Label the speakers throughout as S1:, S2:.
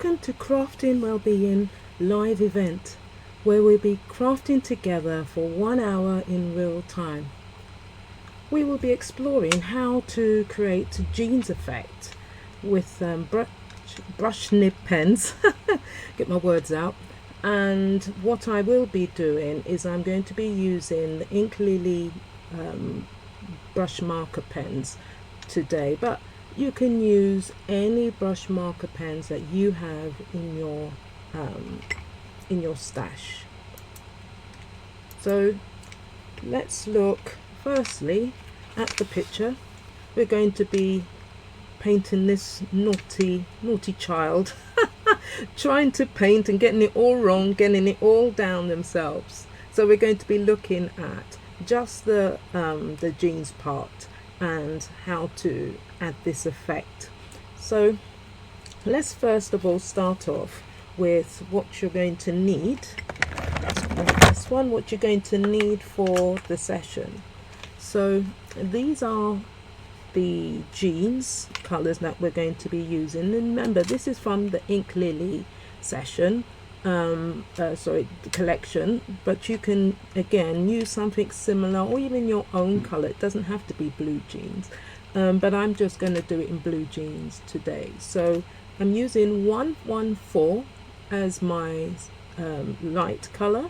S1: Welcome to Crafting Wellbeing live event, where we'll be crafting together for 1 hour in real time. We will be exploring how to create jeans effect with brush nib pens, get my words out. And what I will be doing is I'm going to be using the Ink Lily brush marker pens today, but you can use any brush marker pens that you have in your stash. So let's look firstly at the picture. We're going to be painting this naughty child trying to paint and getting it all wrong, getting it all down themselves. So we're going to be looking at just the jeans part and how to add this effect. So let's first of all start off with what you're going to need. This one, what you're going to need for the session. So these are the jeans colors that we're going to be using, and remember this is from the Ink Lily session, the collection, but you can again use something similar or even your own color. It doesn't have to be blue jeans, but I'm just going to do it in blue jeans today. So I'm using 114 as my light color,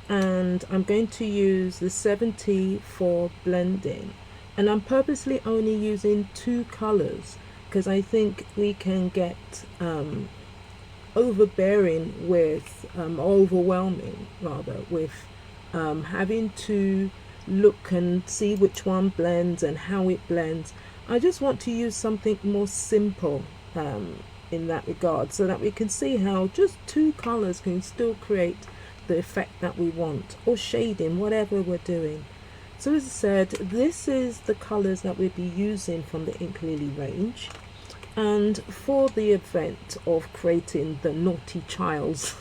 S1: and I'm going to use the 70 for blending, and I'm purposely only using 2 colors because I think we can get overbearing with overwhelming rather with having to look and see which one blends and how it blends. I just want to use something more simple in that regard, so that we can see how just 2 colors can still create the effect that we want, or shading, whatever we're doing. So as I said, this is the colors that we'll be using from the Ink Lily range. And for the event of creating the naughty child's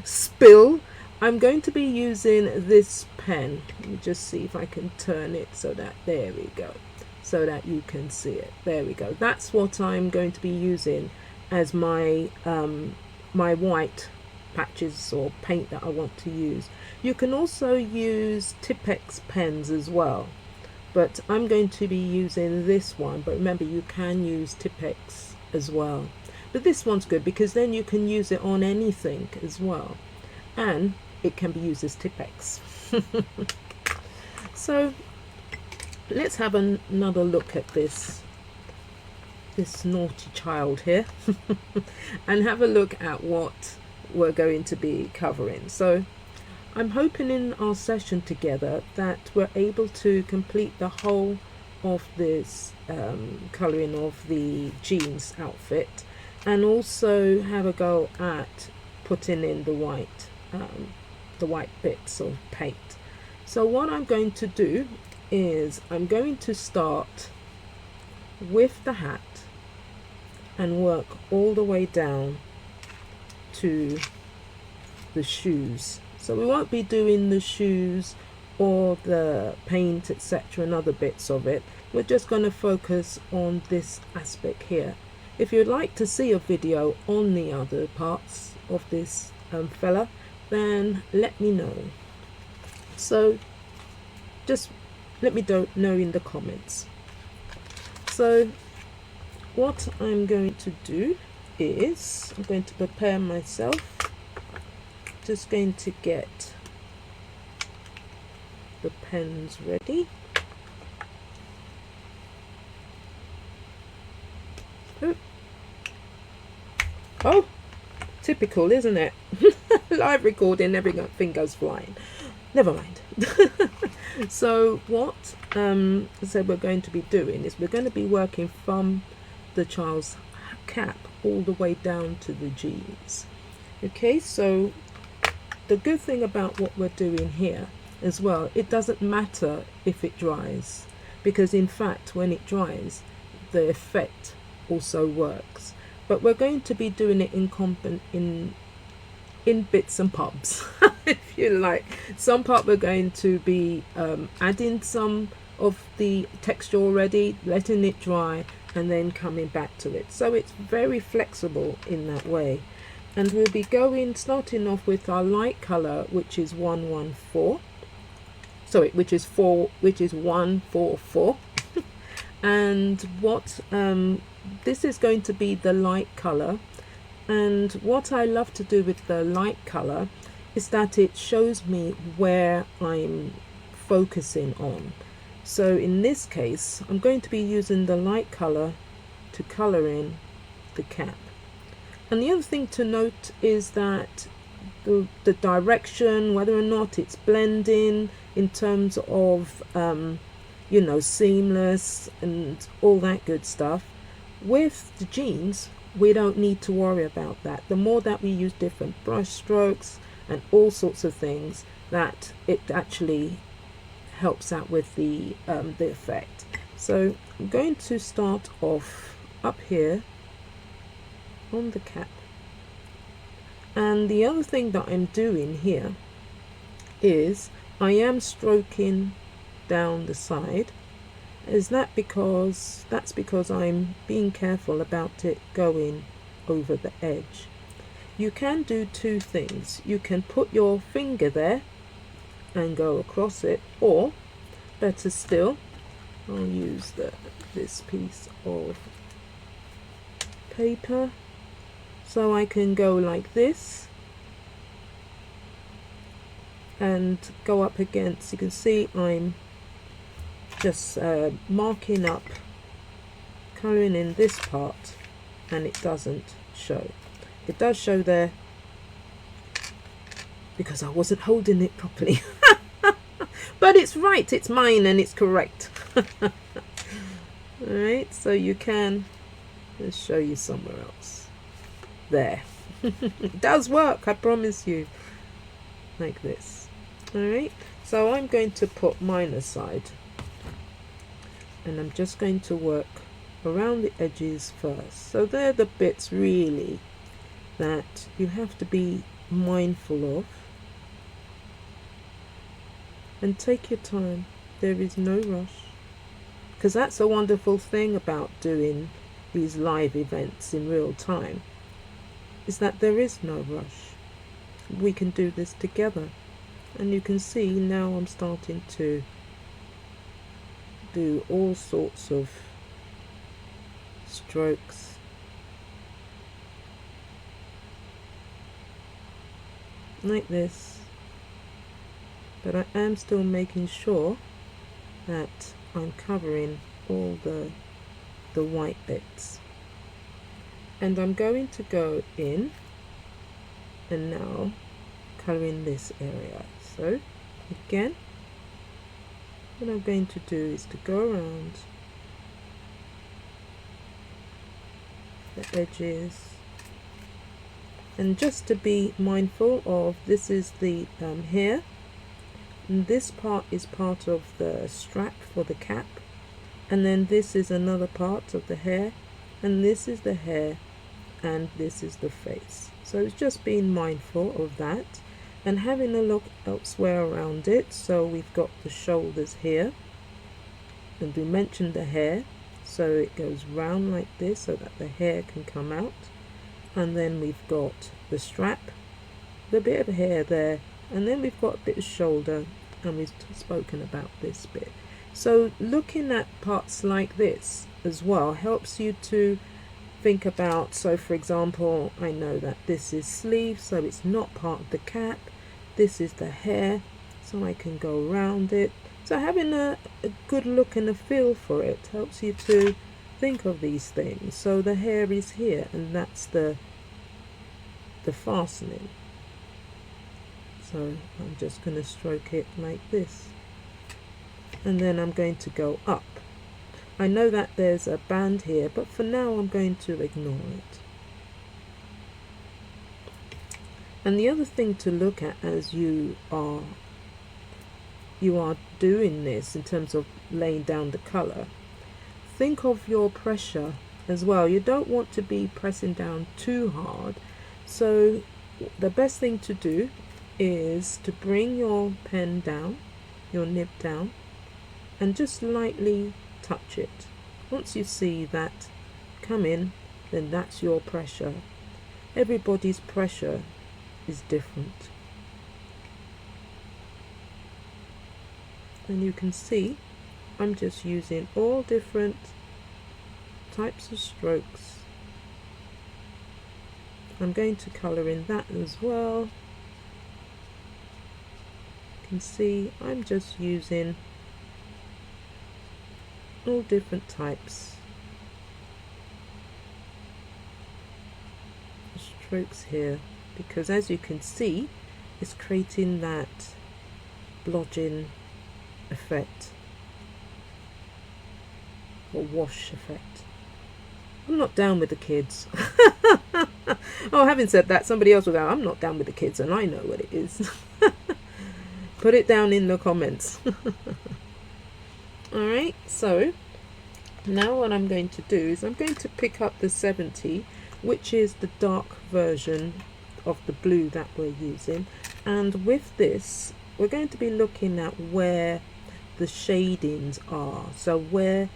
S1: spill, I'm going to be using this pen. Let me just see if I can turn it so that, there we go, so that you can see it. There we go. That's what I'm going to be using as my my white patches or paint that I want to use. You can also use Tipp-Ex pens as well, but I'm going to be using this one. But remember, you can use Tipp-Ex as well, but this one's good because then you can use it on anything as well, and it can be used as Tipp-Ex. So let's have another look at this naughty child here and have a look at what we're going to be covering. So I'm hoping in our session together that we're able to complete the whole of this colouring of the jeans outfit, and also have a go at putting in the white bits of paint. So what I'm going to do is I'm going to start with the hat and work all the way down to the shoes. So we won't be doing the shoes or the paint, etc., and other bits of it. We're just going to focus on this aspect here. If you'd like to see a video on the other parts of this fella, then let me know. So just let me know in the comments. So what I'm going to do is I'm going to prepare myself. Just going to get the pens ready. Oh, typical, isn't it? Live recording, everything goes flying. Never mind. So what we're going to be doing is we're going to be working from the child's cap all the way down to the jeans. Okay, so the good thing about what we're doing here as well, it doesn't matter if it dries, because in fact when it dries the effect also works. But we're going to be doing it in bits and pubs if you like. Some part we're going to be adding some of the texture already, letting it dry, and then coming back to it. So it's very flexible in that way. And we'll be starting off with our light color, which is 114. Sorry, which is 144. And what this is going to be the light color. And what I love to do with the light color is that it shows me where I'm focusing on. So in this case, I'm going to be using the light color to color in the cap. And the other thing to note is that the direction, whether or not it's blending in terms of you know, seamless and all that good stuff. With the jeans, we don't need to worry about that. The more that we use different brush strokes and all sorts of things, that it actually helps out with the effect. So I'm going to start off up here on the cap. And the other thing that I'm doing here is I am stroking down the side. That's because I'm being careful about it going over the edge. You can do two things. You can put your finger there and go across it, or better still, I'll use this piece of paper so I can go like this and go up against. You can see I'm just marking up, colouring in this part, and it doesn't show. It does show there because I wasn't holding it properly. But it's right, it's mine, and it's correct. Alright, so you can, let's show you somewhere else. There. It does work, I promise you. Like this. Alright, so I'm going to put mine aside. And I'm just going to work around the edges first. So they're the bits really that you have to be mindful of. And take your time. There is no rush. Because that's a wonderful thing about doing these live events in real time, is that there is no rush. We can do this together. And you can see now I'm starting to do all sorts of strokes. Like this. But I am still making sure that I'm covering all the white bits. And I'm going to go in and now colour in this area. So again, what I'm going to do is to go around the edges, and just to be mindful of, this is the hair, and this part is part of the strap for the cap, and then this is another part of the hair, and this is the hair, and this is the face. So it's just being mindful of that and having a look elsewhere around it. So we've got the shoulders here, and we mentioned the hair, so it goes round like this so that the hair can come out, and then we've got the strap, the bit of hair there, and then we've got a bit of shoulder, and we've spoken about this bit. So looking at parts like this as well helps you to think about, so for example, I know that this is sleeve, so it's not part of the cap. This is the hair, so I can go around it. So having a good look and a feel for it helps you to think of these things. So the hair is here, and that's the fastening. So I'm just going to stroke it like this, and then I'm going to go up. I know that there's a band here, but for now I'm going to ignore it. And the other thing to look at as you are doing this in terms of laying down the colour, think of your pressure as well. You don't want to be pressing down too hard. So the best thing to do is to bring your pen down, your nib down, and just lightly touch it Once you see that come in, then that's your pressure. Everybody's pressure is different. And you can see I'm just using all different types of strokes. I'm going to colour in that as well. You can see I'm just using all different types of strokes here, because as you can see it's creating that blodging effect or wash effect. I'm not down with the kids. Oh, having said that, somebody else will go, I'm not down with the kids, and I know what it is. Put it down in the comments. Alright, so now what I'm going to do is I'm going to pick up the 70, which is the dark version of the blue that we're using, and with this we're going to be looking at where the shadings are, so where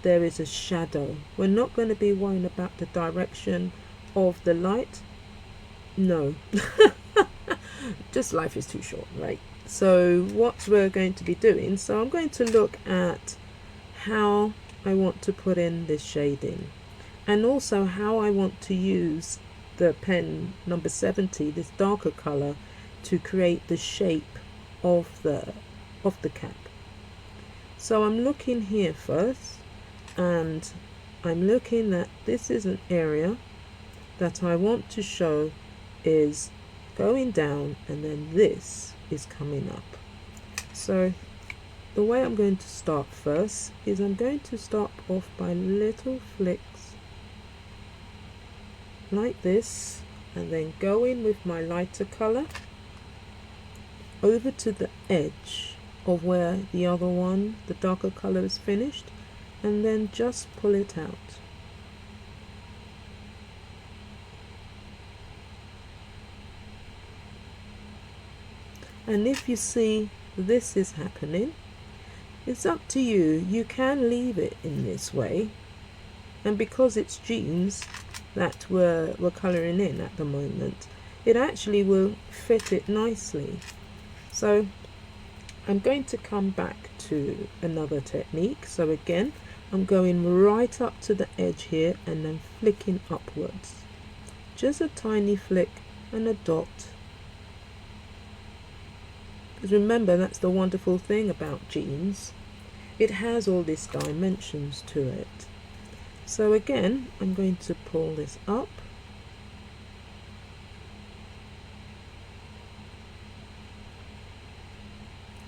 S1: there is a shadow. We're not going to be worrying about the direction of the light. No. Just life is too short, right? So what we're going to be doing, so I'm going to look at how I want to put in this shading, and also how I want to use the pen number 70, this darker color, to create the shape of the cap. So I'm looking here first, and I'm looking at this is an area that I want to show is going down, and then this is coming up. So the way I'm going to start first is I'm going to start off by little flicks like this, and then go in with my lighter color over to the edge of where the other one, the darker color, is finished, and then just pull it out. And if you see this is happening, it's up to you. You can leave it in this way, and because it's jeans that we're colouring in at the moment, it actually will fit it nicely. So I'm going to come back to another technique. So again, I'm going right up to the edge here and then flicking upwards. Just a tiny flick and a dot. Because remember, that's the wonderful thing about jeans. It has all these dimensions to it. So again, I'm going to pull this up.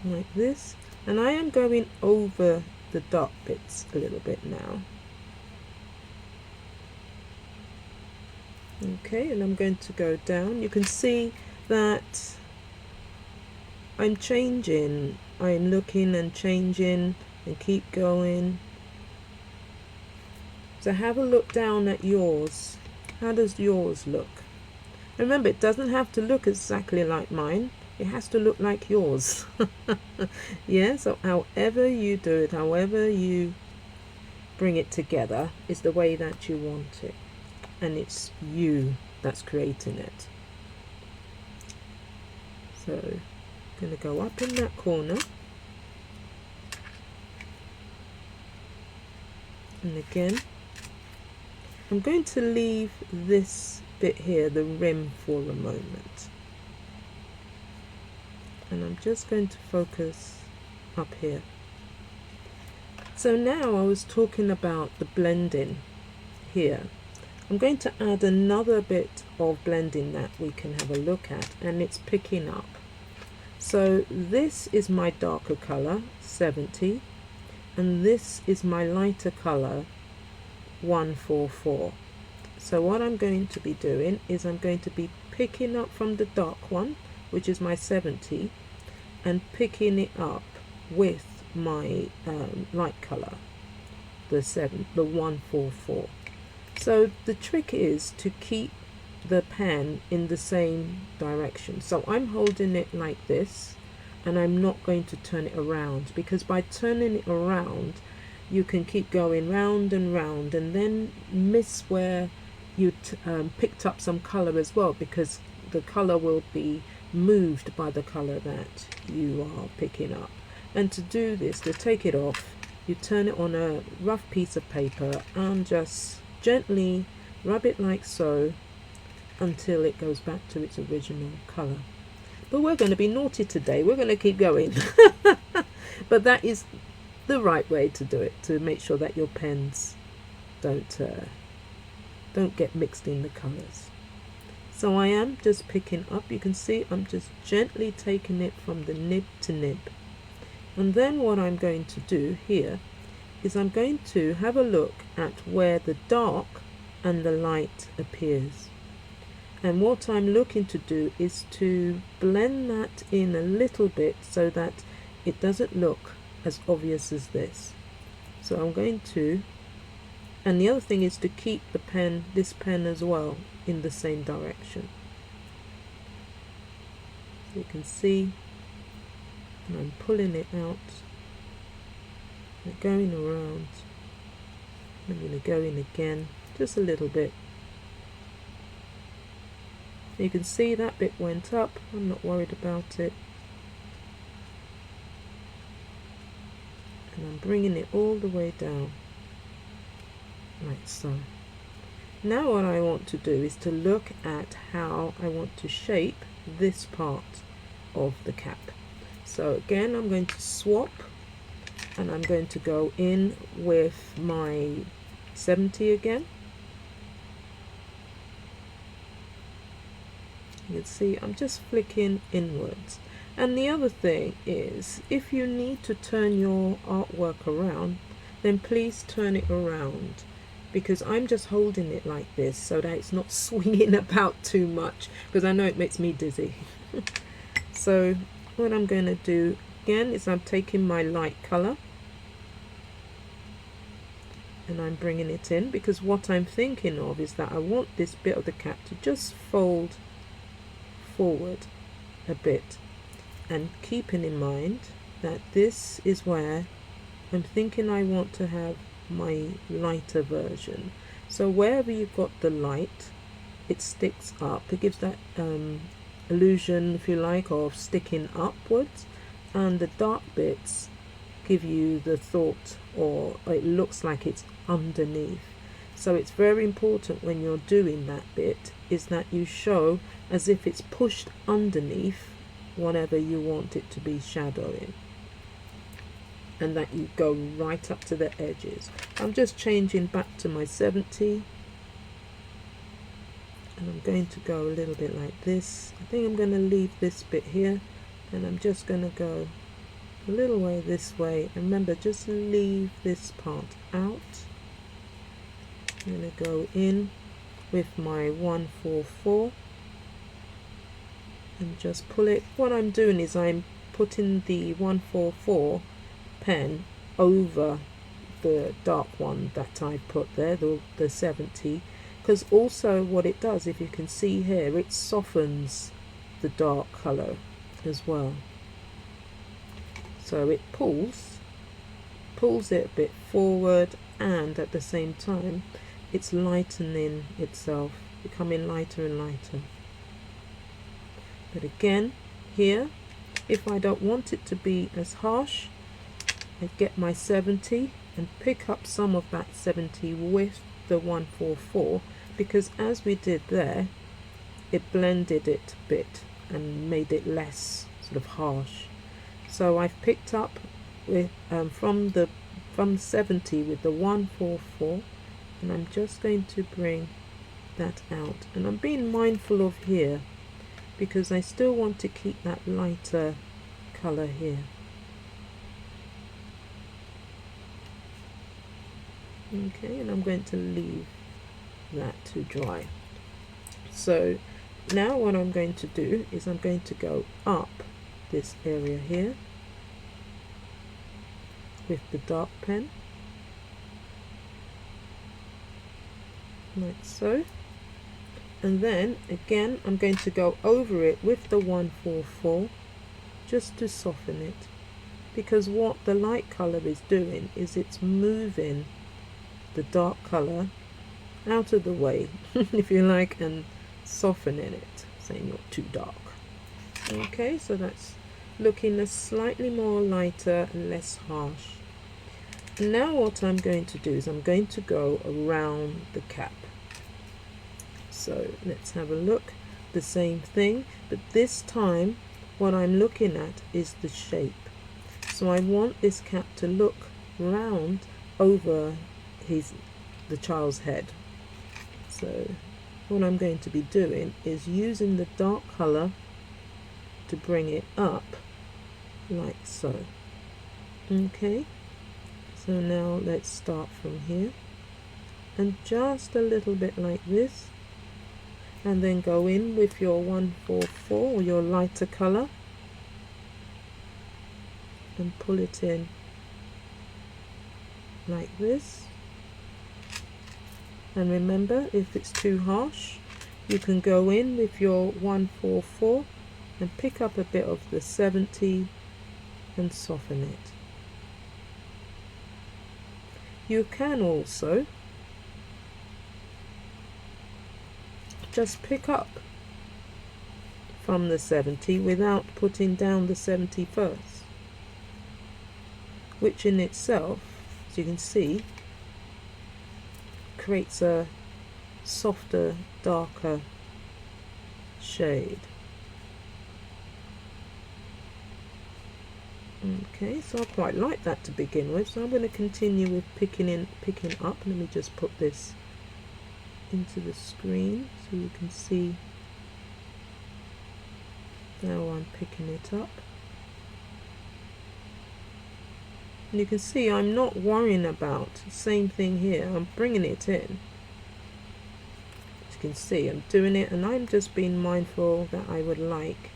S1: Like this. And I am going over the dark bits a little bit now. Okay, and I'm going to go down. You can see that I'm changing. I'm looking and changing and keep going. So have a look down at yours. How does yours look? Remember, it doesn't have to look exactly like mine. It has to look like yours. Yeah, so however you do it, however you bring it together, is the way that you want it. And it's you that's creating it. So I'm going to go up in that corner. And again, I'm going to leave this bit here, the rim, for a moment. And I'm just going to focus up here. So now I was talking about the blending here. I'm going to add another bit of blending that we can have a look at, and it's picking up. So this is my darker color, 70, and this is my lighter color, 144. So what I'm going to be doing is I'm going to be picking up from the dark one, which is my 70, and picking it up with my light color, the 144. So the trick is to keep the pen in the same direction. So I'm holding it like this, and I'm not going to turn it around, because by turning it around, you can keep going round and round and then miss where you picked up some colour as well, because the colour will be moved by the colour that you are picking up. And to do this, to take it off, you turn it on a rough piece of paper and just gently rub it like so until it goes back to its original colour. But we're going to be naughty today, we're going to keep going. But that is the right way to do it, to make sure that your pens don't get mixed in the colours. So I am just picking up, you can see I'm just gently taking it from the nib to nib. And then what I'm going to do here is I'm going to have a look at where the dark and the light appears. And what I'm looking to do is to blend that in a little bit so that it doesn't look as obvious as this. So I'm going to, and the other thing is to keep the pen, this pen as well, in the same direction. You can see, and I'm pulling it out, and going around. I'm going to go in again, just a little bit. You can see that bit went up, I'm not worried about it. And I'm bringing it all the way down, like so. Now what I want to do is to look at how I want to shape this part of the cap. So again, I'm going to swap, and I'm going to go in with my 70 again. You can see I'm just flicking inwards. And the other thing is, if you need to turn your artwork around, then please turn it around, because I'm just holding it like this so that it's not swinging about too much, because I know it makes me dizzy. So what I'm going to do again is I'm taking my light color and I'm bringing it in, because what I'm thinking of is that I want this bit of the cap to just fold forward a bit, and keeping in mind that this is where I'm thinking I want to have my lighter version. So wherever you've got the light, it sticks up, it gives that illusion, if you like, of sticking upwards, and the dark bits give you the thought, or it looks like it's underneath. So it's very important when you're doing that bit is that you show as if it's pushed underneath whatever you want it to be shadowing, and that you go right up to the edges. I'm just changing back to my 70, and I'm going to go a little bit like this. I think I'm going to leave this bit here, and I'm just going to go a little way this way, and remember, just leave this part out. I'm going to go in with my 144 and just pull it. What I'm doing is I'm putting the 144 pen over the dark one that I put there, the 70, because also what it does, if you can see here, it softens the dark color as well. So it pulls it a bit forward, and at the same time it's lightening itself, becoming lighter and lighter. But again, here, if I don't want it to be as harsh, I get my 70 and pick up some of that 70 with the 144, because as we did there, it blended it a bit and made it less sort of harsh. So I've picked up with from 70 with the 144, and I'm just going to bring that out, and I'm being mindful of here because I still want to keep that lighter color here. Okay, and I'm going to leave that to dry. So now what I'm going to do is I'm going to go up this area here with the dark pen, like so, and then again I'm going to go over it with the 144 just to soften it, because what the light colour is doing is it's moving the dark colour out of the way, if you like, and softening it, saying you're too dark. Okay, so that's looking a slightly more lighter and less harsh. Now what I'm going to do is I'm going to go around the cap. So let's have a look. The same thing, but this time what I'm looking at is the shape. So I want this cap to look round over the child's head. So what I'm going to be doing is using the dark colour to bring it up like so. Okay, so now let's start from here and just a little bit like this, and then go in with your 144 or your lighter colour and pull it in like this. And remember, if it's too harsh, you can go in with your 144 and pick up a bit of the 70 and soften it. You can also just pick up from the 70 without putting down the 70 first, which in itself, as you can see, creates a softer, darker shade. Okay, so I quite like that to begin with, so I'm going to continue with picking up. Let me just put this into the screen so you can see how I'm picking it up. And you can see I'm not worrying about the same thing here. I'm bringing it in. As you can see, I'm doing it, and I'm just being mindful that I would like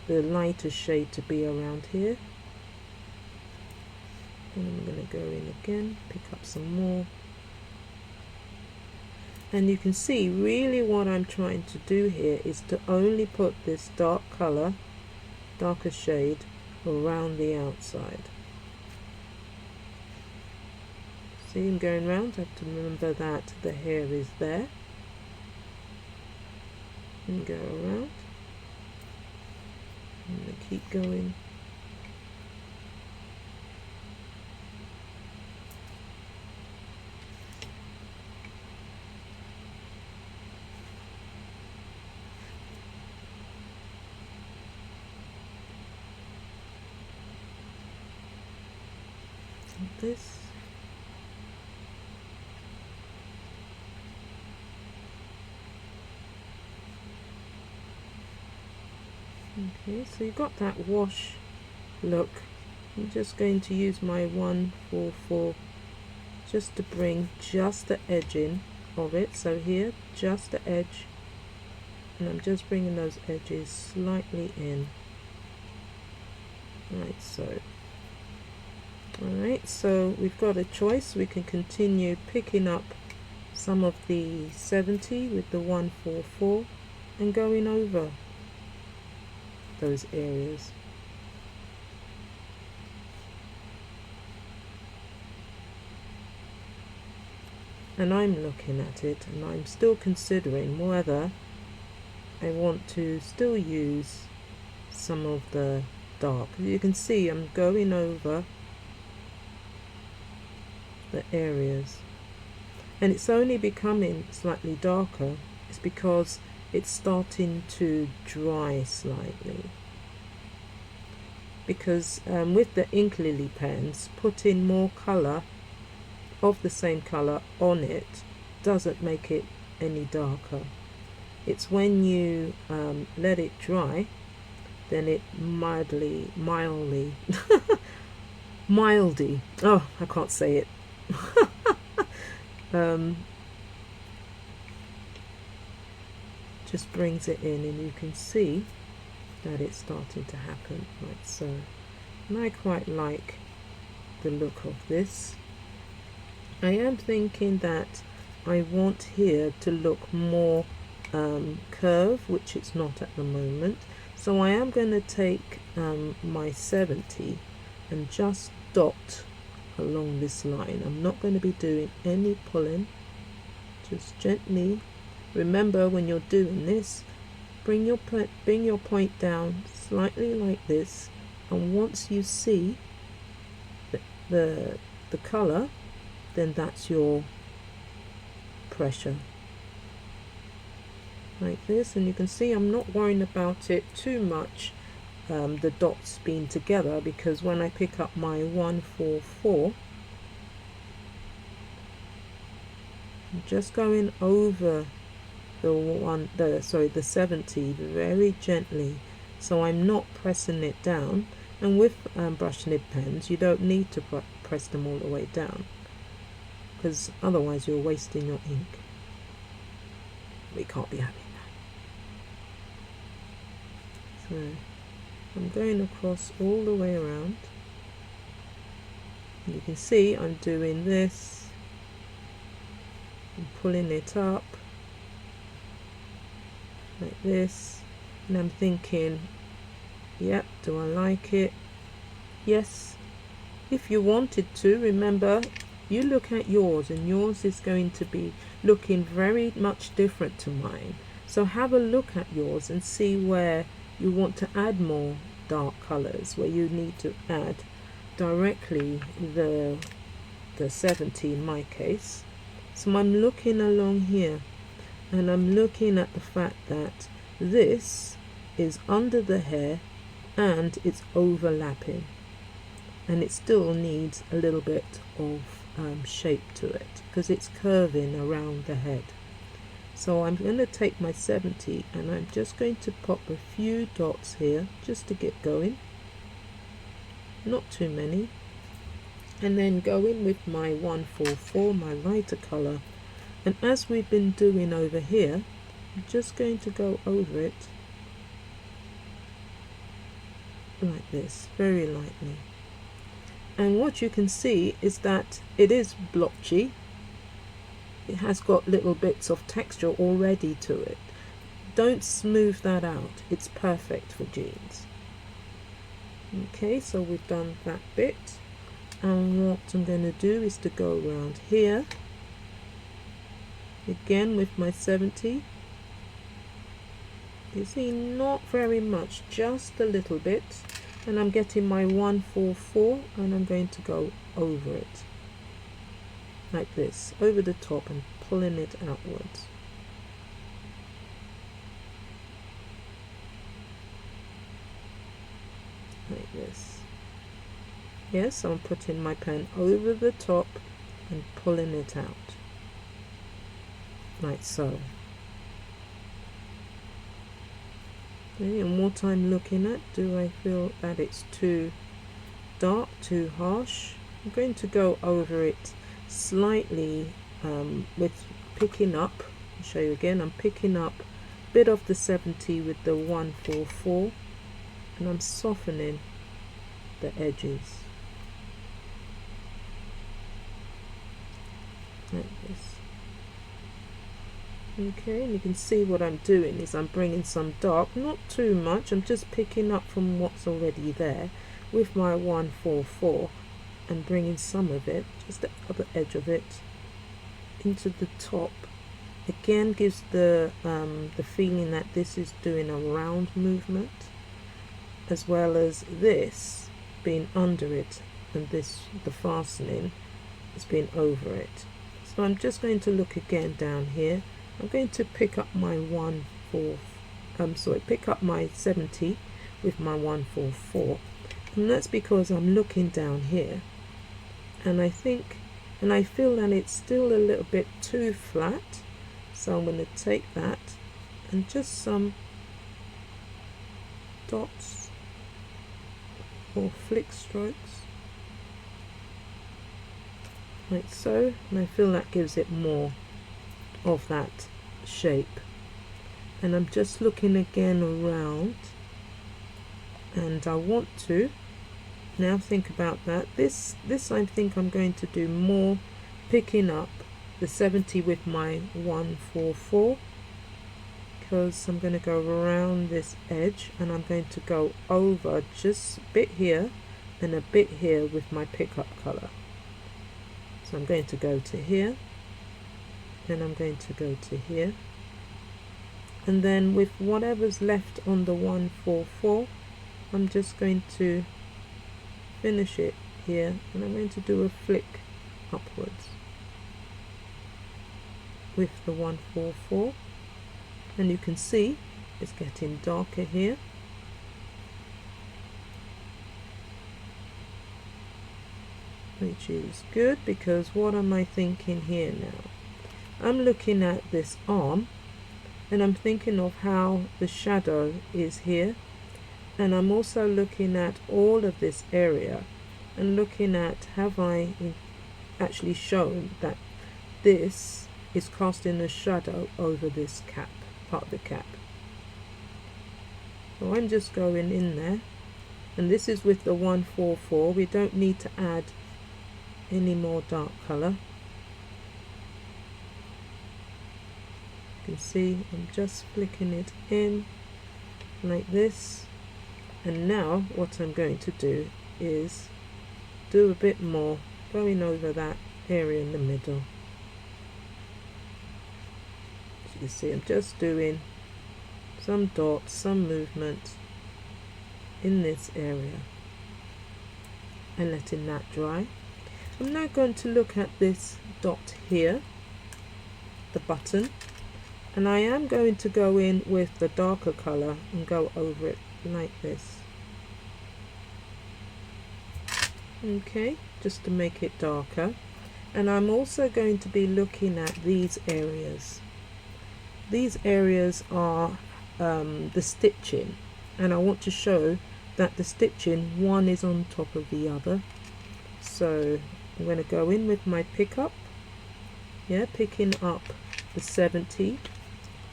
S1: the lighter shade to be around here. And I'm going to go in again, pick up some more. And you can see really what I'm trying to do here is to only put this dark colour, darker shade, around the outside. See, I'm going round. I have to remember that the hair is there. And go around. I'm going to keep going. Like this. Okay, so you've got that wash look. I'm just going to use my 144 just to bring just the edge in of it. So here, just the edge, and I'm just bringing those edges slightly in, like so. Alright, so we've got a choice. We can continue picking up some of the 70 with the 144 and going over those areas. And I'm looking at it and I'm still considering whether I want to still use some of the dark. You can see I'm going over the areas, and it's only becoming slightly darker. It's because it's starting to dry slightly, because with the ink lily pens, putting more colour of the same colour on it doesn't make it any darker. It's when you let it dry, then it mildly oh, I can't say it. Just brings it in, and you can see that it's starting to happen like so. And I quite like the look of this. I am thinking that I want here to look more curved, which it's not at the moment. So I am going to take my 70 and just dot along this line. I'm not going to be doing any pulling, just gently. Remember, when you're doing this, bring your point down slightly like this, and once you see the color, then that's your pressure, like this. And you can see I'm not worrying about it too much, the dots being together, because when I pick up my 144, I'm just going over the 70 very gently, so I'm not pressing it down. And with brush nib pens, you don't need to press them all the way down, because otherwise you're wasting your ink. We can't be having that. So I'm going across all the way around. And you can see I'm doing this, I'm pulling it up like this, and I'm thinking, yep, do I like it? Yes. If you wanted to, remember, you look at yours, and yours is going to be looking very much different to mine. So have a look at yours and see where you want to add more dark colors, where you need to add directly the 70 in my case. So I'm looking along here, and I'm looking at the fact that this is under the hair and it's overlapping, and it still needs a little bit of shape to it because it's curving around the head. So I'm going to take my 70 and I'm just going to pop a few dots here just to get going, not too many, and then go in with my 144, my lighter color, and as we've been doing over here, I'm just going to go over it like this, very lightly. And what you can see is that it is blotchy. It has got little bits of texture already to it. Don't smooth that out. It's perfect for jeans. Okay, so we've done that bit. And what I'm going to do is to go around here. Again with my 70. You see, not very much, just a little bit. And I'm getting my 144 and I'm going to go over it like this, over the top, and pulling it outwards. Like this. Yes, I'm putting my pen over the top and pulling it out. Like so. Okay, and what I'm looking at, do I feel that it's too dark, too harsh? I'm going to go over it slightly with picking up. I'll show you again. I'm picking up a bit of the 70 with the 144 and I'm softening the edges like this. Okay, and you can see what I'm doing is I'm bringing some dark, not too much, I'm just picking up from what's already there with my 144 and bringing some of it, just the other edge of it, into the top. Again, gives the feeling that this is doing a round movement, as well as this being under it, and this, the fastening, has been over it. So I'm just going to look again down here. I'm going to pick up my pick up my 70 with my 144, and that's because I'm looking down here and I think, and I feel that it's still a little bit too flat, so I'm going to take that and just some dots or flick strokes like so, and I feel that gives it more of that shape. And I'm just looking again around, and I want to now think about that. This I think I'm going to do more picking up the 70 with my 144, because I'm going to go around this edge and I'm going to go over just a bit here and a bit here with my pickup color. So I'm going to go to here, and I'm going to go to here, and then with whatever's left on the 144, I'm just going to finish it here, and I'm going to do a flick upwards with the 144, and you can see it's getting darker here. Which is good, because what am I thinking here now? I'm looking at this arm, and I'm thinking of how the shadow is here, and I'm also looking at all of this area and looking at, have I actually shown that this is casting a shadow over this cap, part of the cap. So I'm just going in there, and this is with the 144. We don't need to add any more dark color. You can see I'm just flicking it in like this, and now what I'm going to do is do a bit more going over that area in the middle. As you can see, I'm just doing some dots, some movement in this area and letting that dry. I'm now going to look at this dot here, the button, and I am going to go in with the darker color and go over it like this. Okay, just to make it darker. And I'm also going to be looking at these areas. These areas are the stitching, and I want to show that the stitching, one is on top of the other. So I'm going to go in with my pickup, yeah, picking up the 70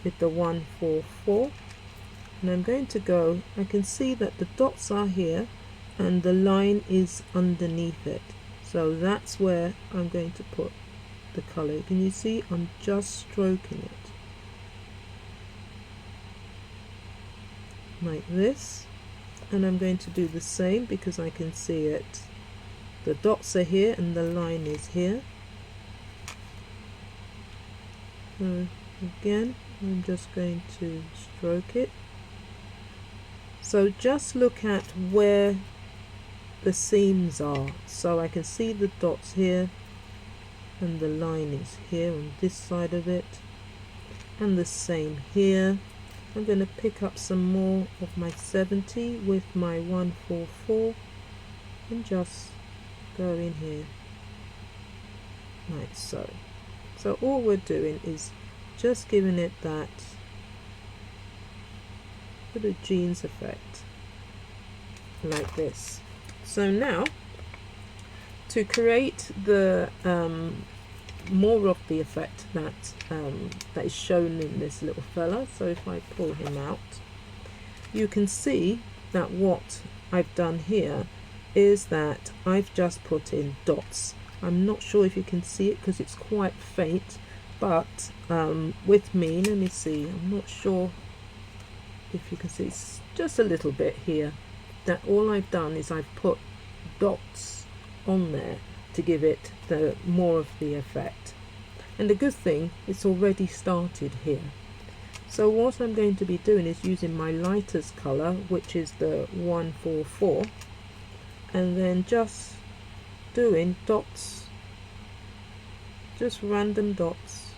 S1: with the 144, and I'm going to go, I can see that the dots are here and the line is underneath it, so that's where I'm going to put the color. Can you see I'm just stroking it like this, and I'm going to do the same because I can see it. The dots are here and the line is here. So again, I'm just going to stroke it. So just look at where the seams are. So I can see the dots here and the line is here on this side of it, and the same here. I'm going to pick up some more of my 70 with my 144 and just go in here like so. So all we're doing is just giving it that bit of jeans effect like this. So now to create the more of the effect that that is shown in this little fella, so if I pull him out, you can see that what I've done here is that I've just put in dots. I'm not sure if you can see it because it's quite faint, but with me, let me see, I'm not sure if you can see, it's just a little bit here, that all I've done is I've put dots on there to give it the more of the effect. And the good thing, it's already started here. So what I'm going to be doing is using my lightest color, which is the 144, and then just doing dots, just random dots,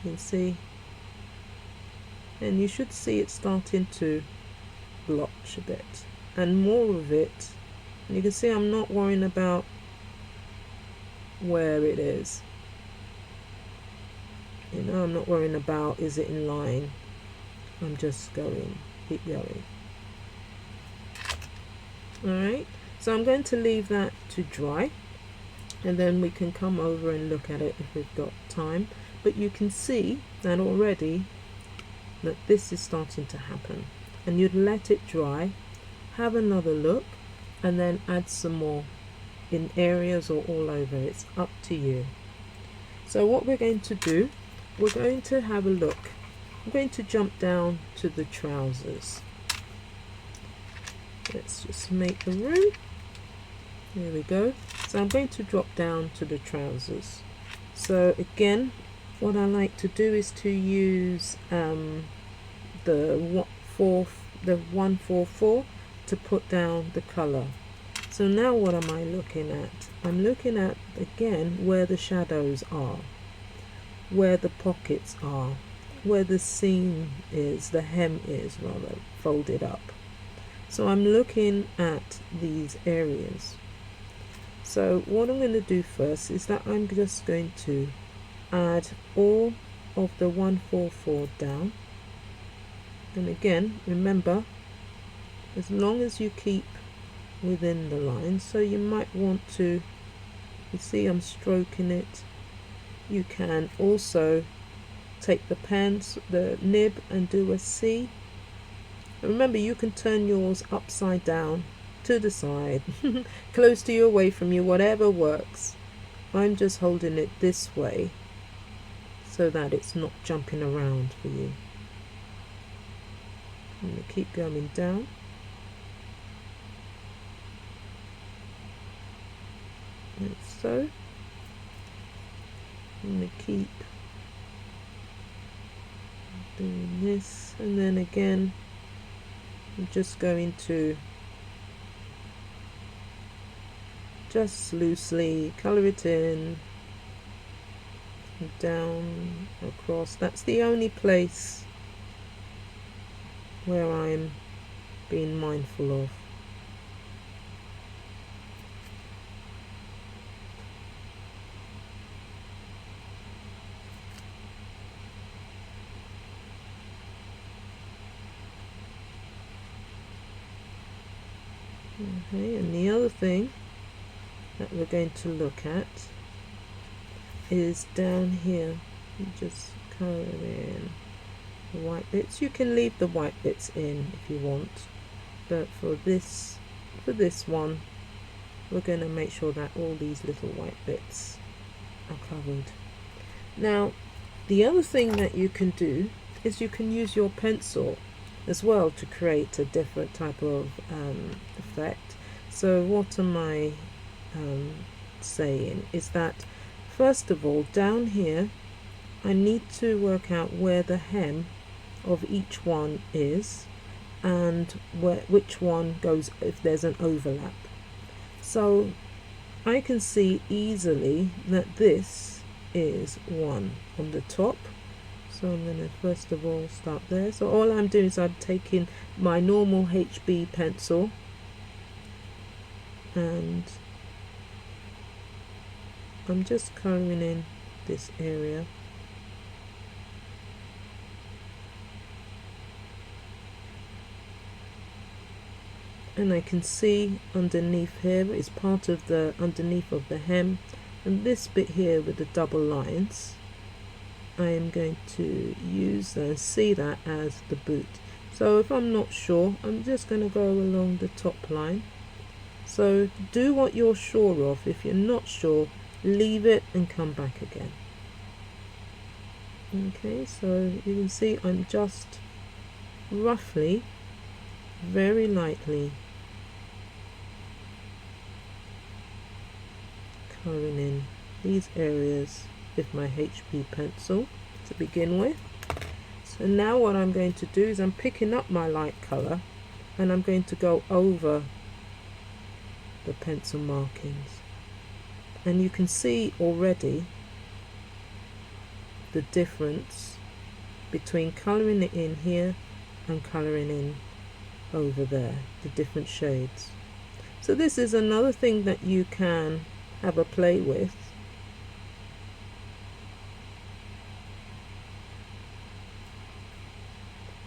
S1: you can see, and you should see it starting to blotch a bit and more of it. And you can see I'm not worrying about where it is, you know, I'm not worrying about is it in line, I'm just going, keep going. Alright, so I'm going to leave that to dry, and then we can come over and look at it if we've got time. But you can see that already that this is starting to happen, and you'd let it dry, have another look, and then add some more in areas or all over. It's up to you. So what we're going to do, we're going to have a look. I'm going to jump down to the trousers. Let's just make the room. There we go. So I'm going to drop down to the trousers. So again, what I like to do is to use the 144 to put down the color. So now what am I looking at? I'm looking at again where the shadows are, where the pockets are, where the seam is, the hem is rather, folded up. So I'm looking at these areas. So what I'm going to do first is that I'm just going to add all of the 144 down. And again, remember, as long as you keep within the line, so you might want to, you see I'm stroking it, you can also take the pens, the nib, and do a C. And remember, you can turn yours upside down, to the side, close to you, away from you, whatever works. I'm just holding it this way so that it's not jumping around for you. I'm going to keep going down. Like so. I'm going to keep doing this, and then again I'm just going to just loosely colour it in, down, across. That's the only place where I'm being mindful of. Okay, and the other thing that we're going to look at is down here. You just colour in the white bits. You can leave the white bits in if you want, but for this one, we're going to make sure that all these little white bits are covered. Now, the other thing that you can do is you can use your pencil as well to create a different type of effect. So what am I saying is that first of all, down here I need to work out where the hem of each one is and which one goes, if there's an overlap. So I can see easily that this is one on the top. So I'm going to first of all start there. So all I'm doing is I'm taking my normal HB pencil and I'm just colouring in this area. And I can see underneath here is part of the underneath of the hem, and this bit here with the double lines, I am going to use and see that as the boot. So if I'm not sure, I'm just going to go along the top line. So do what you're sure of. If you're not sure, leave it and come back again. Okay, so you can see I'm just roughly, very lightly colouring in these areas with my HB pencil to begin with. So now what I'm going to do is I'm picking up my light colour and I'm going to go over the pencil markings, and you can see already the difference between colouring it in here and colouring in over there, the different shades. So this is another thing that you can have a play with.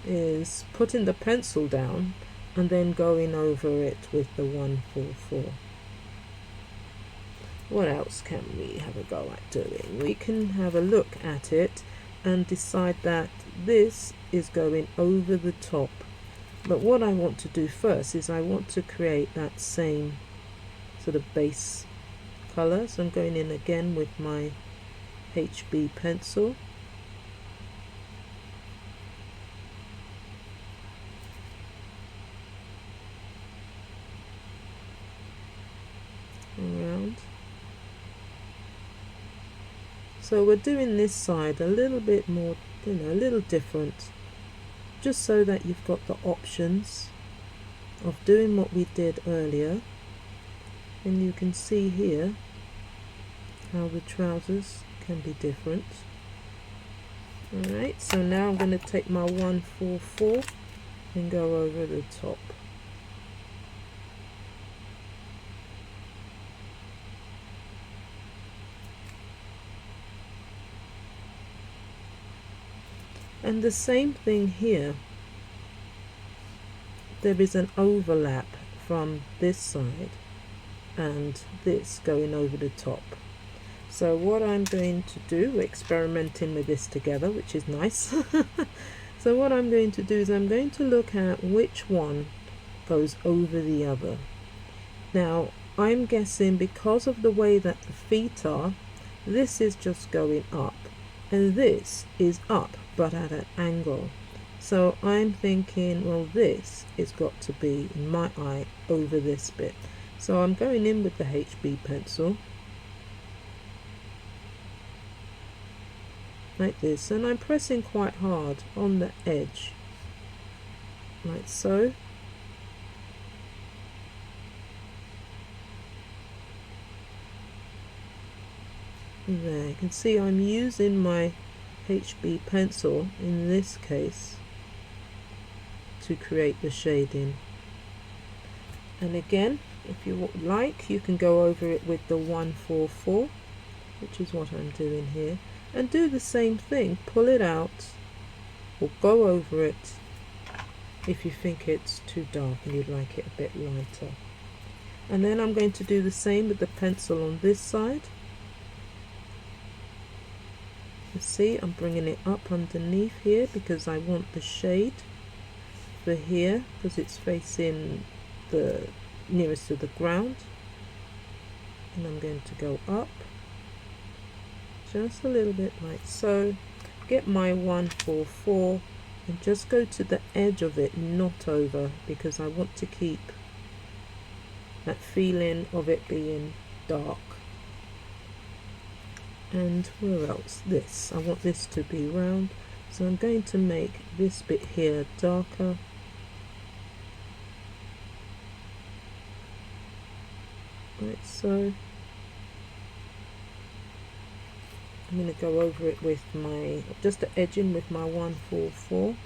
S1: Is putting the pencil down and then going over it with the 144. What else can we have a go at doing? We can have a look at it and decide that this is going over the top. But what I want to do first is I want to create that same sort of base colour. So I'm going in again with my HB pencil. So we're doing this side a little bit more, a little different, just so that you've got the options of doing what we did earlier. And you can see here how the trousers can be different. Alright, so now I'm going to take my 144 and go over the top. And the same thing here. There is an overlap from this side and this going over the top. So what I'm going to do, we're experimenting with this together, which is nice. So what I'm going to do is I'm going to look at which one goes over the other. Now I'm guessing because of the way that the feet are, this is just going up and this is up but at an angle. So I'm thinking, well, this has got to be, in my eye, over this bit. So I'm going in with the HB pencil like this, and I'm pressing quite hard on the edge like so. There, you can see I'm using my HB pencil in this case to create the shading. And again, if you like, you can go over it with the 144, which is what I'm doing here, and do the same thing. Pull it out or go over it if you think it's too dark and you'd like it a bit lighter. And then I'm going to do the same with the pencil on this side. You see, I'm bringing it up underneath here because I want the shade for here, because it's facing the nearest to the ground. And I'm going to go up just a little bit like so. Get my 144 and just go to the edge of it, not over, because I want to keep that feeling of it being dark. And where else? This, I want this to be round, so I'm going to make this bit here darker. Like so. I'm going to go over it with my, just the edging with my 144.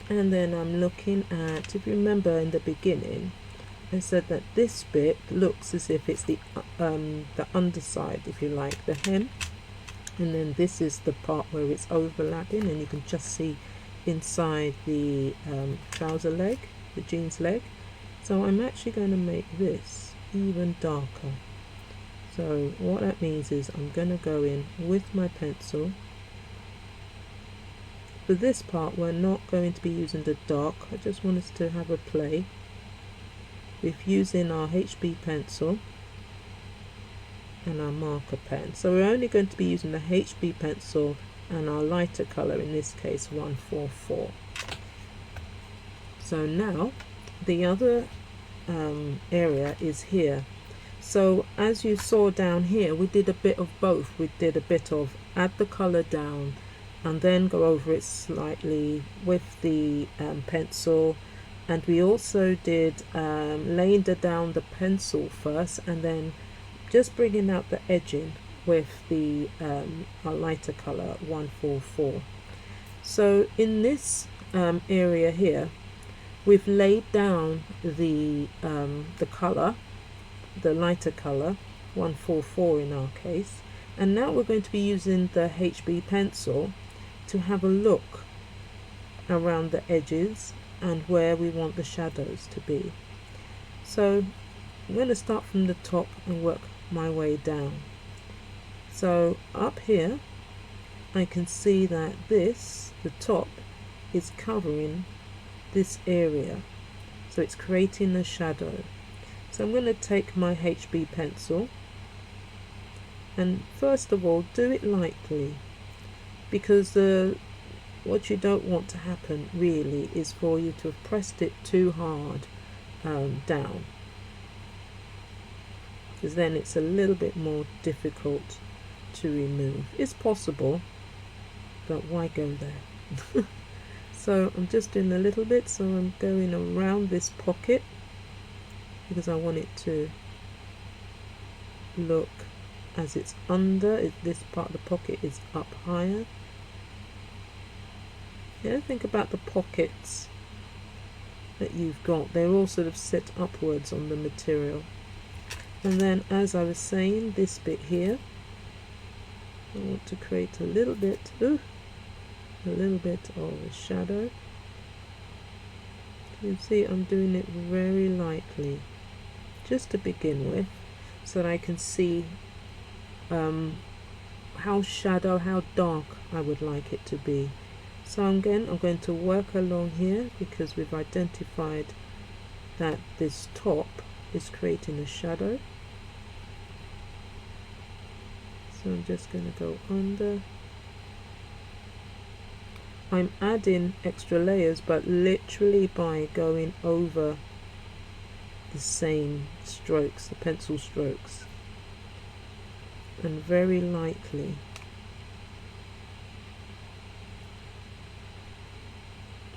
S1: And then I'm looking at, if you remember in the beginning, I said that this bit looks as if it's the underside, if you like, the hem, and then this is the part where it's overlapping, and you can just see inside the trouser leg, the jeans leg. So I'm actually going to make this even darker. So what that means is I'm going to go in with my pencil. For this part, we're not going to be using the dark. I just want us to have a play with using our HB pencil and our marker pen. So we're only going to be using the HB pencil and our lighter color, in this case 144. So now the other area is here. So as you saw down here, we did a bit of both. We did a bit of add the color down and then go over it slightly with the pencil. And we also did laying down the pencil first and then just bringing out the edging with the a lighter color 144. So in this area here, we've laid down the color, the lighter color 144 in our case, and now we're going to be using the HB pencil to have a look around the edges and where we want the shadows to be. So I'm going to start from the top and work my way down. So up here I can see that this, the top, is covering this area, so it's creating a shadow. So I'm going to take my HB pencil and first of all do it lightly, because what you don't want to happen really is for you to have pressed it too hard down. because then it's a little bit more difficult to remove. It's possible, but why go there? So I'm just doing a little bit, so I'm going around this pocket because I want it to look as it's under. This part of the pocket is up higher. Yeah, think about the pockets that you've got. They're all sort of set upwards on the material. And then, as I was saying, this bit here, I want to create a little bit of a shadow. You can see I'm doing it very lightly, just to begin with, so that I can see how dark I would like it to be. So again, I'm going to work along here because we've identified that this top is creating a shadow. So I'm just going to go under. I'm adding extra layers, but literally by going over the same strokes, the pencil strokes, and very lightly.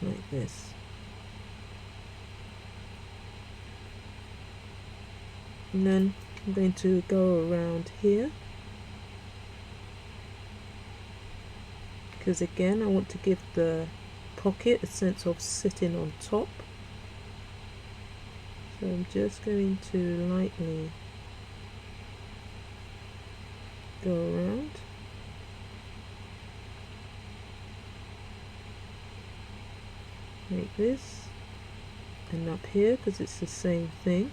S1: Like this. And then I'm going to go around here, because again I want to give the pocket a sense of sitting on top. So I'm just going to lightly go around. Like this, and up here because it's the same thing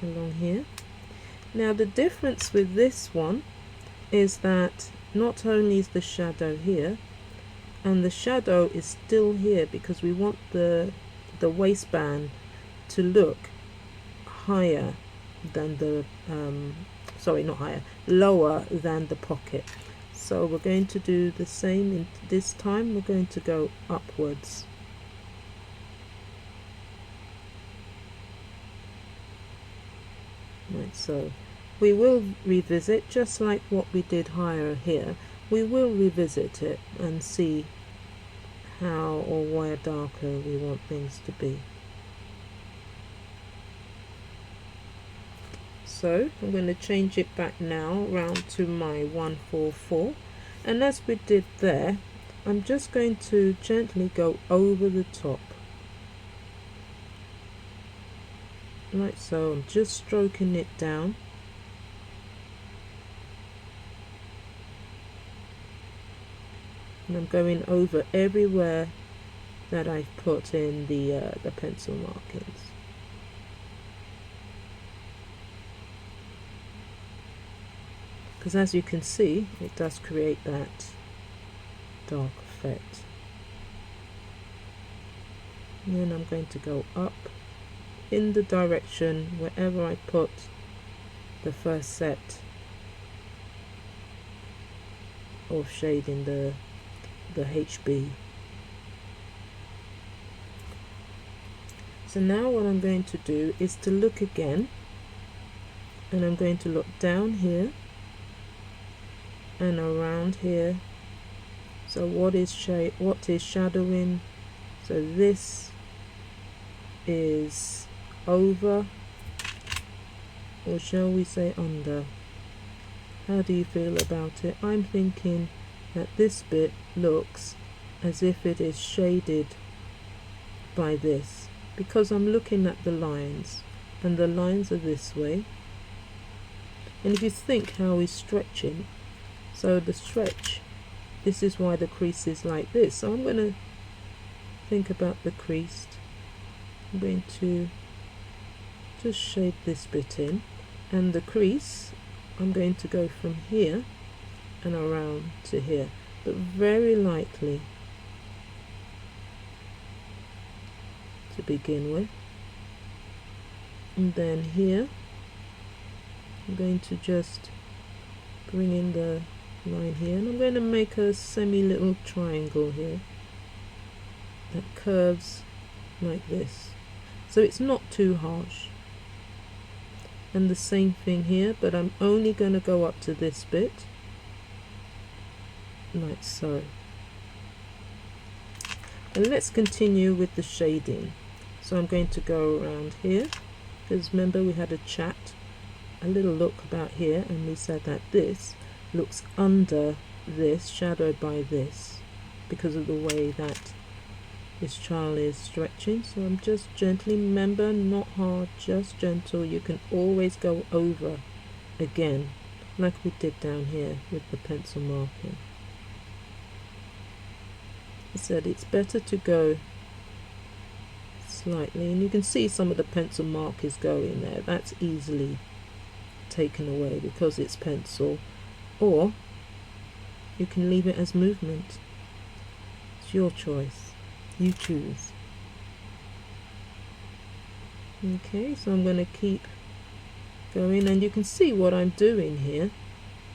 S1: along here. Now the difference with this one is that not only is the shadow here, and the shadow is still here because we want the waistband to look higher than the lower than the pocket. So we're going to do the same. In this time we're going to go upwards. Right, so we will revisit, just like what we did higher here, we will revisit it and see how or where darker we want things to be. So I'm going to change it back now round to my 144, and as we did there, I'm just going to gently go over the top. Right, so I'm just stroking it down. And I'm going over everywhere that I've put in the pencil markings. Because as you can see, it does create that dark effect. And then I'm going to go up in the direction wherever I put the first set of shading the HB. So now what I'm going to do is to look again, and I'm going to look down here and around here. So what is shadowing? So this is over, or shall we say under? How do you feel about it? I'm thinking that this bit looks as if it is shaded by this, because I'm looking at the lines, and the lines are this way. And if you think how he's stretching, so the stretch, this is why the crease is like this. So I'm going to think about the crease. I'm going to just shade this bit in, and the crease, I'm going to go from here and around to here, but very lightly to begin with. And then here I'm going to just bring in the line here, and I'm going to make a semi little triangle here that curves like this. so it's not too harsh. And the same thing here, but I'm only going to go up to this bit, like so. And let's continue with the shading. So I'm going to go around here, because remember we had a chat, a little look about here, and we said that this looks under this, shadowed by this, because of the way that this child is stretching. So I'm just gently, remember, not hard, just gentle. You can always go over again, like we did down here with the pencil marking. I said it's better to go slightly, and you can see some of the pencil mark is going there. That's easily taken away because it's pencil, or you can leave it as movement. It's your choice, you choose. Okay, so I'm going to keep going, and you can see what I'm doing here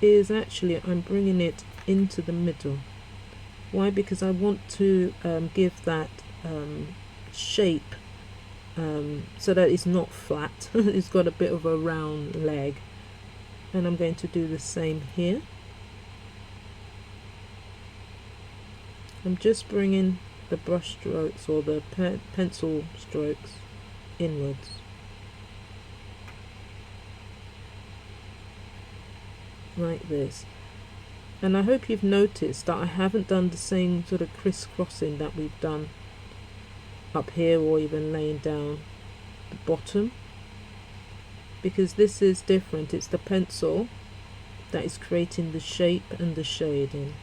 S1: is actually I'm bringing it into the middle. Why? Because I want to give that shape so that it's not flat. It's got a bit of a round leg, and I'm going to do the same here. I'm just bringing the brush strokes or the pencil strokes inwards. Like this. And I hope you've noticed that I haven't done the same sort of crisscrossing that we've done up here, or even laying down the bottom, because this is different. It's the pencil that is creating the shape and the shading.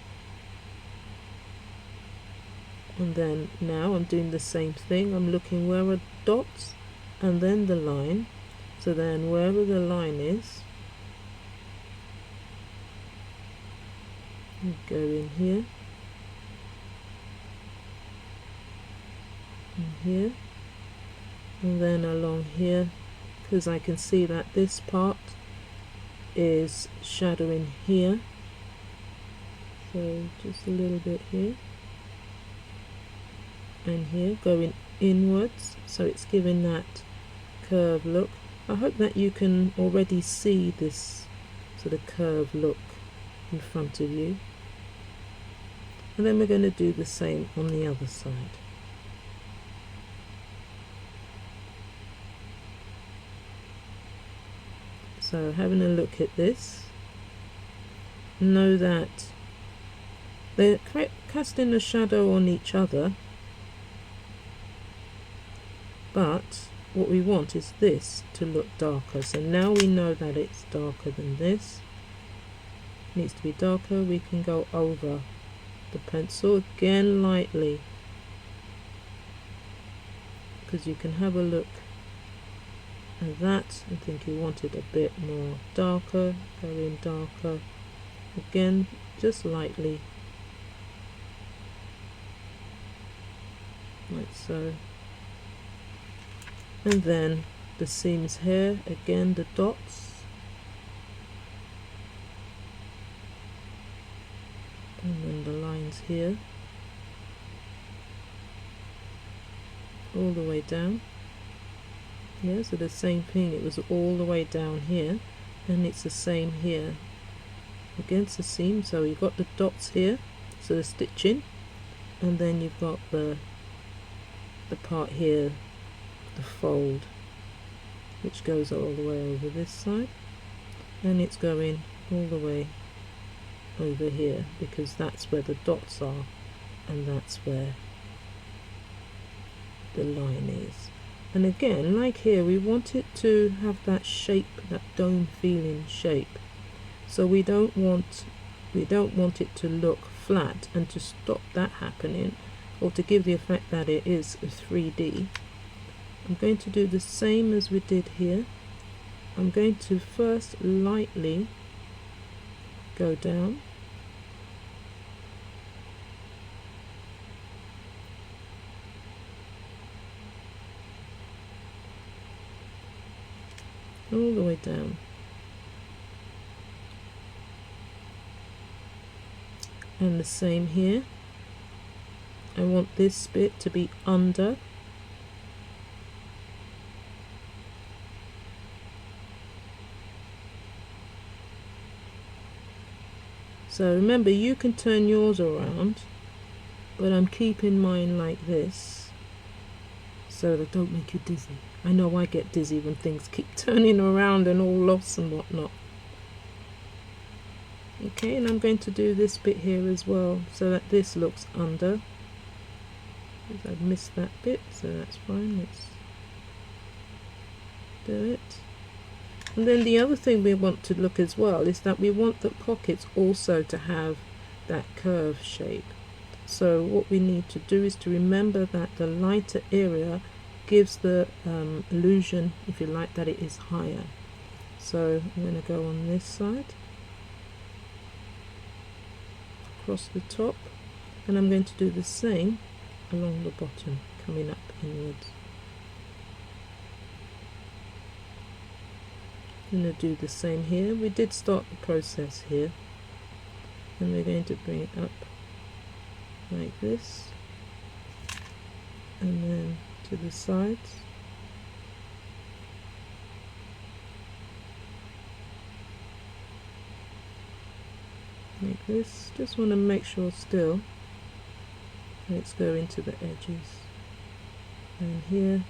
S1: And then now I'm doing the same thing. I'm looking where are dots and then the line. So then wherever the line is, you go in here and here, and then along here, because I can see that this part is shadowing here, so just a little bit here and here, going inwards, so it's giving that curved look. I hope that you can already see this sort of curved look in front of you. And then we're going to do the same on the other side. So having a look at this, know that they're casting a shadow on each other, but what we want is this to look darker. So now we know that it's darker than this. It needs to be darker. We can go over the pencil again lightly, because you can have a look at that and think you want it a bit more darker. Go in darker again, just lightly, like so. And then the seams here, again the dots, and then the lines here, all the way down. Yeah, so the same thing, it was all the way down here, and it's the same here against the seam. So you've got the dots here, so the stitching, and then you've got the part here, the fold, which goes all the way over this side, and it's going all the way over here, because that's where the dots are and that's where the line is. And again, like here, we want it to have that shape, that dome feeling shape. So we don't want it to look flat, and to stop that happening, or to give the effect that it is a 3D, I'm going to do the same as we did here. I'm going to first lightly go down, all the way down, and the same here. I want this bit to be under, So remember, you can turn yours around, but I'm keeping mine like this so that don't make you dizzy. I know I get dizzy when things keep turning around and all lost and whatnot. Okay, and I'm going to do this bit here as well so that this looks under. I've missed that bit, so that's fine. Let's do it. And then the other thing we want to look as well is that we want the pockets also to have that curve shape. So what we need to do is to remember that the lighter area gives the illusion, if you like, that it is higher. So I'm going to go on this side, across the top, and I'm going to do the same along the bottom, coming up inwards. I'm going to do the same here. We did start the process here, and we're going to bring it up like this, and then to the sides. Like this. Just want to make sure still let's go into the edges, and here.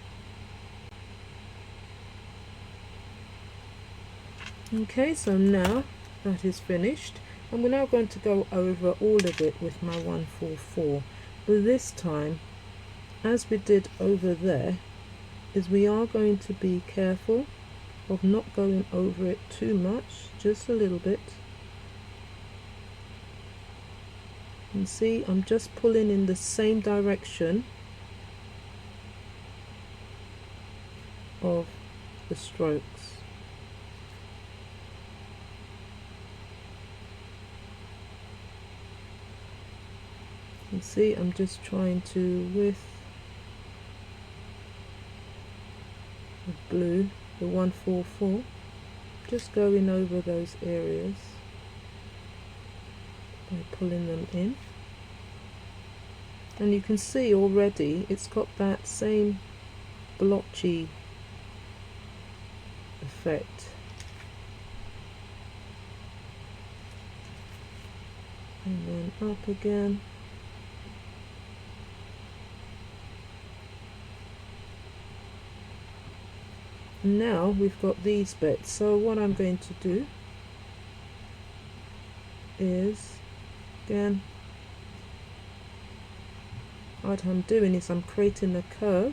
S1: Okay, so now that is finished, and we're now going to go over all of it with my 144. But this time, as we did over there, is we are going to be careful of not going over it too much, just a little bit. And see, I'm just pulling in the same direction of the strokes. And see, I'm just trying to, with the blue, the 144, just going over those areas by pulling them in. And you can see already it's got that same blotchy effect. And then up again. And now we've got these bits, so what I'm going to do is, again, what I'm doing is I'm creating a curve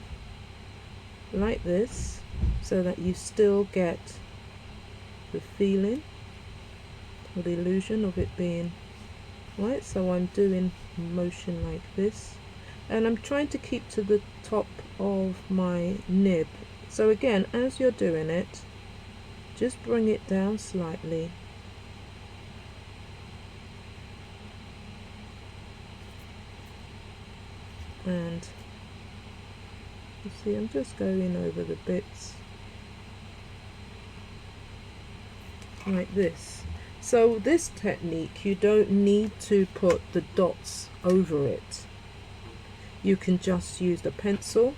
S1: like this so that you still get the feeling or the illusion of it being right. So I'm doing motion like this, and I'm trying to keep to the top of my nib. So again, as you're doing it, just bring it down slightly. And you see, I'm just going over the bits like this. So this technique, you don't need to put the dots over it. You can just use the pencil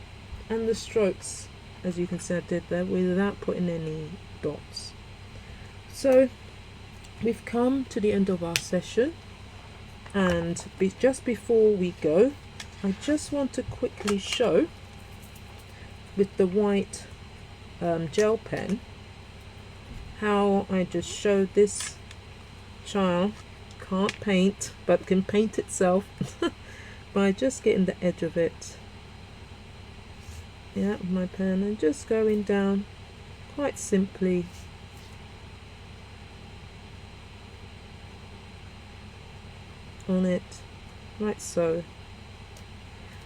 S1: and the strokes, as you can see I did there, without putting any dots. So we've come to the end of our session, and just before we go, I just want to quickly show with the white gel pen how I just showed this child can't paint but can paint itself by just getting the edge of it, yeah, with my pen, and just going down quite simply on it like so.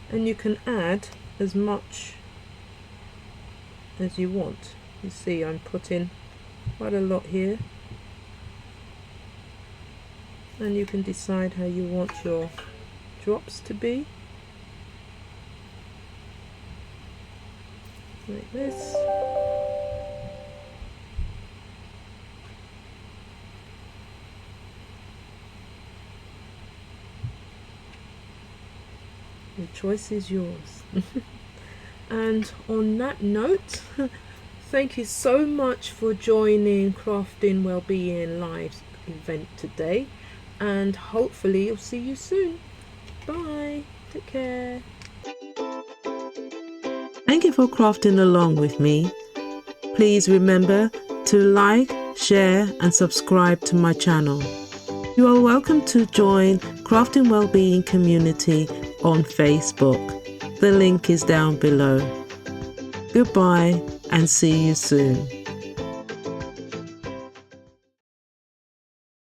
S1: And you can add as much as you want. You see, I'm putting quite a lot here, and you can decide how you want your drops to be, like this. The choice is yours. And on that note, thank you so much for joining Crafting Wellbeing Live event today. and hopefully you'll see you soon. Bye. Take care. Thank you for crafting along with me. Please remember to like, share and subscribe to my channel. You are welcome to join Crafting Wellbeing community on Facebook. The link is down below. Goodbye and see you soon.